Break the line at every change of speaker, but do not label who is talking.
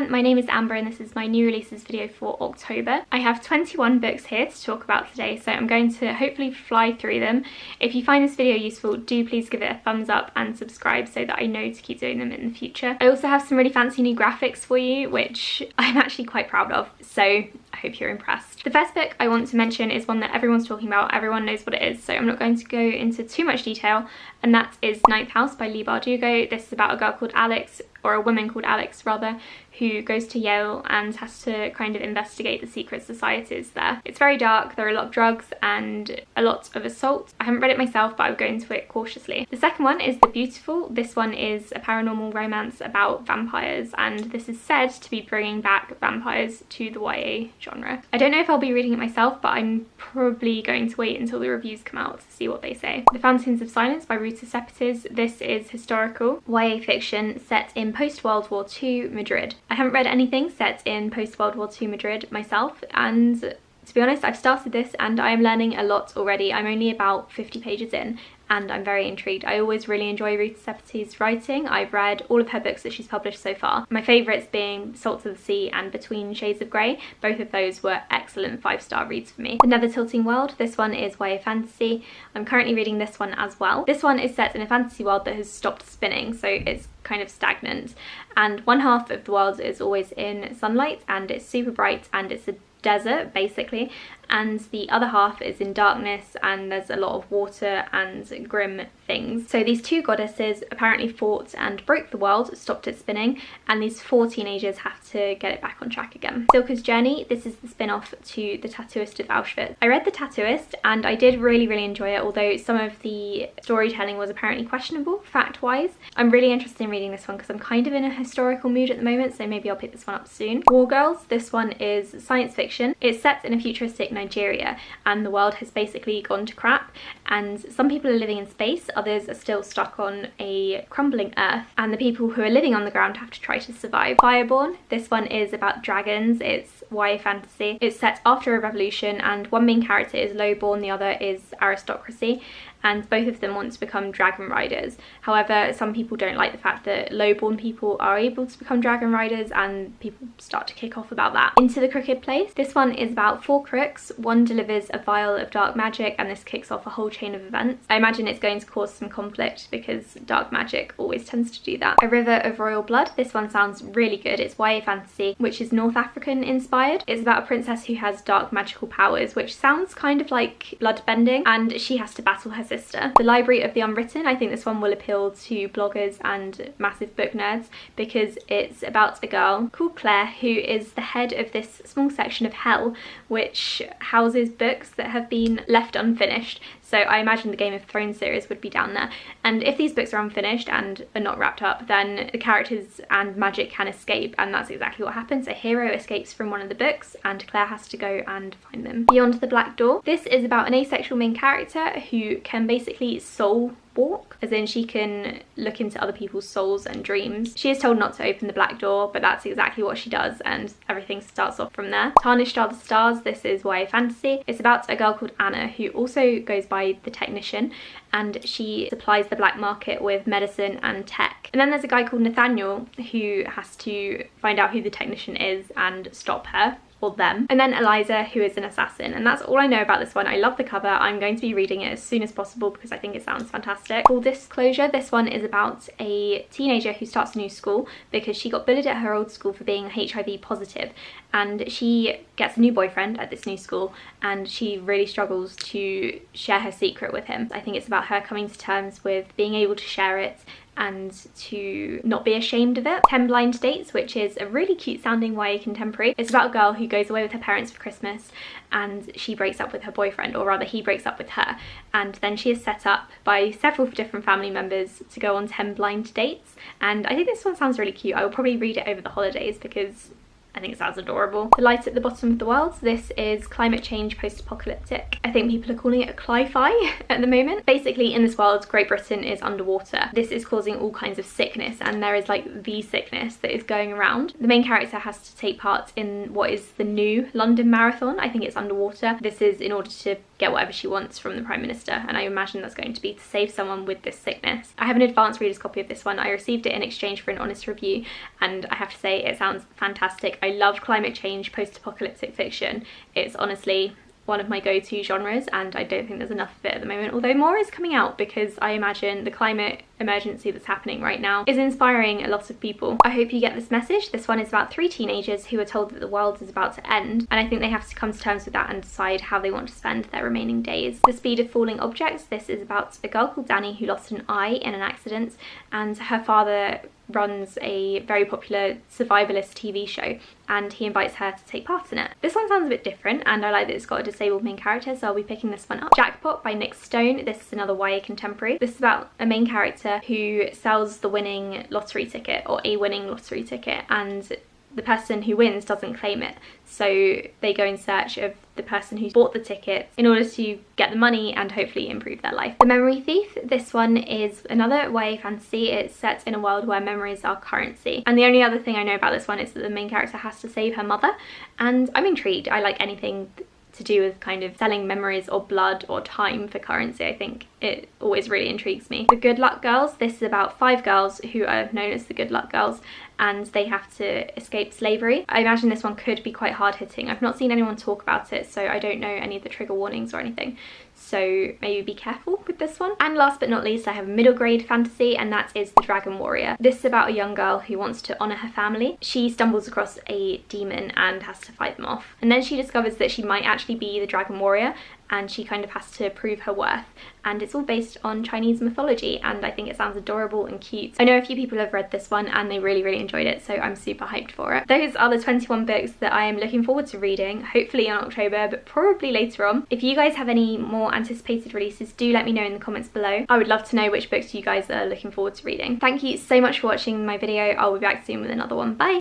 everyone, my name is Amber and this is my new releases video for October. I have 21 books here to talk about today, so I'm going to hopefully fly through them. If you find this video useful, do please give it a thumbs up and subscribe so that I know to keep doing them in the future. I also have some really fancy new graphics for you, which I'm actually quite proud of, so I hope you're impressed. The first book I want to mention is one that everyone's talking about, everyone knows what it is, so I'm not going to go into too much detail, and that is Snipe House by Leigh Bardugo. This is about a girl called Alex, or a woman called Alex rather, who goes to Yale and has to kind of investigate the secret societies there. It's very dark, there are a lot of drugs and a lot of assault. I haven't read it myself, but I would go into it cautiously. The second one is The Beautiful. This one is a paranormal romance about vampires, and this is said to be bringing back vampires to the YA genre. I don't know if I'll be reading it myself, but I'm probably going to wait until the reviews come out to see what they say. The Fountains of Silence by Ruta Sepetys. This is historical YA fiction set in post-World War II Madrid. I haven't read anything set in post-World War II Madrid myself, and to be honest, I've started this and I am learning a lot already. I'm only about 50 pages in and I'm very intrigued. I always really enjoy Ruta Sepetys' writing. I've read all of her books that she's published so far. My favourites being Salt of the Sea and Between Shades of Grey. Both of those were excellent 5-star reads for me. The Never Tilting World. This one is YA fantasy. I'm currently reading this one as well. This one is set in a fantasy world that has stopped spinning, so it's kind of stagnant. And one half of the world is always in sunlight and it's super bright and it's a desert basically, and the other half is in darkness and there's a lot of water and grim things. So these two goddesses apparently fought and broke the world, stopped it spinning, and these 4 teenagers have to get it back on track again. Cilka's Journey. This is the spin-off to The Tattooist of Auschwitz. I read The Tattooist and I did really enjoy it, although some of the storytelling was apparently questionable fact-wise. I'm really interested in reading this one because I'm kind of in a historical mood at the moment, so maybe I'll pick this one up soon. War Girls. This one is science fiction. It's set in a futuristic Nigeria and the world has basically gone to crap, and some people are living in space, others are still stuck on a crumbling earth, and the people who are living on the ground have to try to survive. Fireborn. This one is about dragons. It's YA fantasy. It's set after a revolution and one main character is lowborn, the other is aristocracy, and both of them want to become dragon riders. However, some people don't like the fact that lowborn people are able to become dragon riders, and people start to kick off about that. Into the Crooked Place. This one is about 4 crooks. One delivers a vial of dark magic and this kicks off a whole chain of events. I imagine it's going to cause some conflict because dark magic always tends to do that. A River of Royal Blood. This one sounds really good. It's YA fantasy, which is North African inspired. It's about a princess who has dark magical powers, which sounds kind of like bloodbending, and she has to battle her sister. The Library of the Unwritten. I think this one will appeal to bloggers and massive book nerds because it's about a girl called Claire who is the head of this small section of hell which houses books that have been left unfinished. So I imagine the Game of Thrones series would be down there. And if these books are unfinished and are not wrapped up, then the characters and magic can escape, and that's exactly what happens. A hero escapes from one of the books and Claire has to go and find them. Beyond the Black Door. This is about an asexual main character who can basically soul walk, as in she can look into other people's souls and dreams. She is told not to open the black door, but that's exactly what she does, and everything starts off from there. Tarnished Are the Stars. This is YA fantasy. It's about a girl called Anna who also goes by the Technician, and she supplies the black market with medicine and tech. And then there's a guy called Nathaniel who has to find out who the Technician is and stop her, or them. And then Eliza, who is an assassin. And that's all I know about this one. I love the cover. I'm going to be reading it as soon as possible because I think it sounds fantastic. Full disclosure, this one is about a teenager who starts a new school because she got bullied at her old school for being HIV positive, and she gets a new boyfriend at this new school and she really struggles to share her secret with him. I think it's about her coming to terms with being able to share it and to not be ashamed of it. 10 Blind Dates, which is a really cute sounding YA contemporary. It's about a girl who goes away with her parents for Christmas and she breaks up with her boyfriend, or rather he breaks up with her, and then she is set up by several different family members to go on 10 blind dates, and I think this one sounds really cute. I will probably read it over the holidays because I think it sounds adorable. The Light at the Bottom of the World. This is climate change post-apocalyptic. I think people are calling it a cli-fi at the moment. Basically, in this world, Great Britain is underwater. This is causing all kinds of sickness, and there is like the sickness that is going around. The main character has to take part in what is the new London Marathon. I think it's underwater. This is in order to get whatever she wants from the Prime Minister, and I imagine that's going to be to save someone with this sickness. I have an advanced reader's copy of this one. I received it in exchange for an honest review, and I have to say it sounds fantastic. I love climate change, post-apocalyptic fiction. It's honestly one of my go-to genres, and I don't think there's enough of it at the moment, although more is coming out, because I imagine the climate emergency that's happening right now is inspiring a lot of people. I hope you get this message. This one is about 3 teenagers who are told that the world is about to end, and I think they have to come to terms with that and decide how they want to spend their remaining days. The Speed of Falling Objects. This is about a girl called Danny who lost an eye in an accident, and her father runs a very popular survivalist TV show, and he invites her to take part in it. This one sounds a bit different, and I like that it's got a disabled main character, so I'll be picking this one up. Jackpot by Nick Stone. This is another YA contemporary. This is about a main character who sells the winning lottery ticket, or a winning lottery ticket, and the person who wins doesn't claim it, so they go in search of the person who bought the ticket in order to get the money and hopefully improve their life. The Memory Thief. This one is another YA fantasy. It's set in a world where memories are currency, and the only other thing I know about this one is that the main character has to save her mother, and I'm intrigued. I like anything to do with kind of selling memories or blood or time for currency. I think it always really intrigues me. The Good Luck Girls. This is about 5 girls who are known as the Good Luck Girls, and they have to escape slavery. I imagine this one could be quite hard-hitting. I've not seen anyone talk about it, so I don't know any of the trigger warnings or anything, so maybe be careful with this one. And last but not least, I have a middle grade fantasy, and that is The Dragon Warrior. This is about a young girl who wants to honour her family. She stumbles across a demon and has to fight them off, and then she discovers that she might actually be the Dragon Warrior, and she kind of has to prove her worth, and it's all based on Chinese mythology, and I think it sounds adorable and cute. I know a few people have read this one and they really enjoyed it, so I'm super hyped for it. Those are the 21 books that I am looking forward to reading, hopefully in October, but probably later on. If you guys have any more anticipated releases, do let me know in the comments below. I would love to know which books you guys are looking forward to reading. Thank you so much for watching my video. I'll be back soon with another one. Bye!